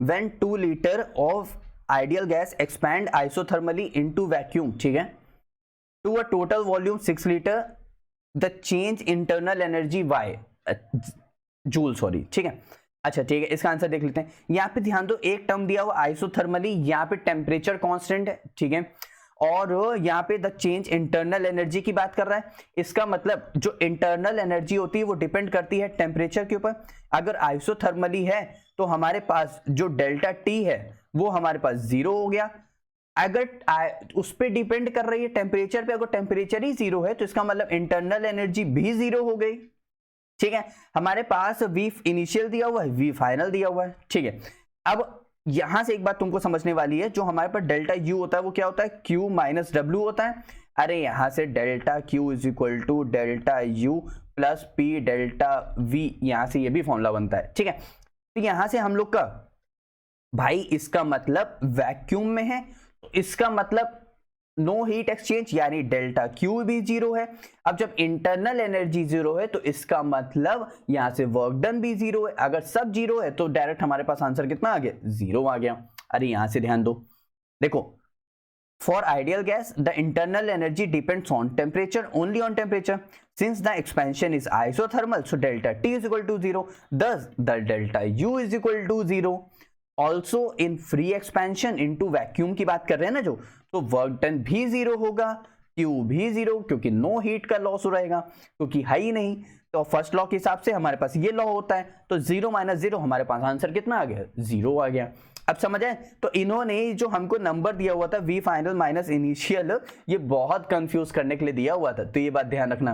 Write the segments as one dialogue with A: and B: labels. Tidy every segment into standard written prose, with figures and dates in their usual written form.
A: When 2 litre of ideal gas expand isothermally into vacuum, ठीक है, to a total volume 6 litre, the change internal energy y joule, sorry, ठीक है। अच्छा ठीक है, इसका आंसर देख लेते हैं। यहाँ पे ध्यान दो, एक टर्म दिया हुआ आइसोथर्मली, यहाँ पे टेम्परेचर कांस्टेंट है, ठीक है, और यहाँ पे द चेंज इंटरनल एनर्जी की बात कर रहा है। इसका मतलब जो इंटरनल एनर्जी होती है वो डिपेंड करती है टेम्परेचर के ऊपर। अगर आइसोथर्मली है तो हमारे पास जो डेल्टा टी है वो हमारे पास 0 हो गया। अगर उस पर डिपेंड कर रही है टेम्परेचर पे, अगर टेम्परेचर ही 0 है तो इसका मतलब इंटरनल एनर्जी भी 0 हो गई, ठीक है। हमारे पास V इनिशियल दिया हुआ है, V फाइनल दिया हुआ है, ठीक है। अब यहां से एक बात तुमको समझने वाली है, जो हमारे पास डेल्टा U होता है वो क्या होता है, Q माइनस W होता है। अरे यहां से delta Q is equal to delta U plus P delta V, यहां से ये भी फॉर्मूला बनता है, ठीक है। तो यहां से हम लोग का भाई इसका मतलब वैक्यूम में है, तो इसका मतलब नो हीट एक्सचेंज, यानी डेल्टा Q भी 0 है। अब जब इंटरनल एनर्जी 0 है तो इसका मतलब यहां से वर्क डन भी 0 है। अगर सब 0 है तो डायरेक्ट हमारे पास आंसर कितना आ गया, 0 आ गया। अरे यहां से ध्यान दो, देखो, for ideal gas the internal energy depends on temperature, only on temperature, since the expansion is isothermal, so delta T is equal to 0, thus the delta U is equal to 0। Also in free expansion into vacuum की बात कर रहे हैं ना जो, तो work done भी 0 होगा, Q भी 0, क्योंकि नो हीट का लॉस हो रहेगा, क्योंकि है ही नहीं। तो फर्स्ट लॉ के हिसाब से हमारे पास ये लॉ होता है, तो 0 माइनस 0 हमारे पास आंसर कितना आ गया, 0 आ गया। अब समझ आए? तो इन्होंने जो हमको नंबर दिया हुआ था V फाइनल माइनस इनिशियल, ये बहुत कंफ्यूज करने के लिए दिया हुआ था, तो ये बात ध्यान रखना।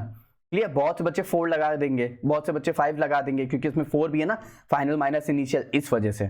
A: क्लियर? बहुत से बच्चे 4 लगा देंगे, बहुत से बच्चे 5 लगा देंगे, क्योंकि इसमें 4 भी है ना, फाइनल माइनस इनिशियल, इस वजह से।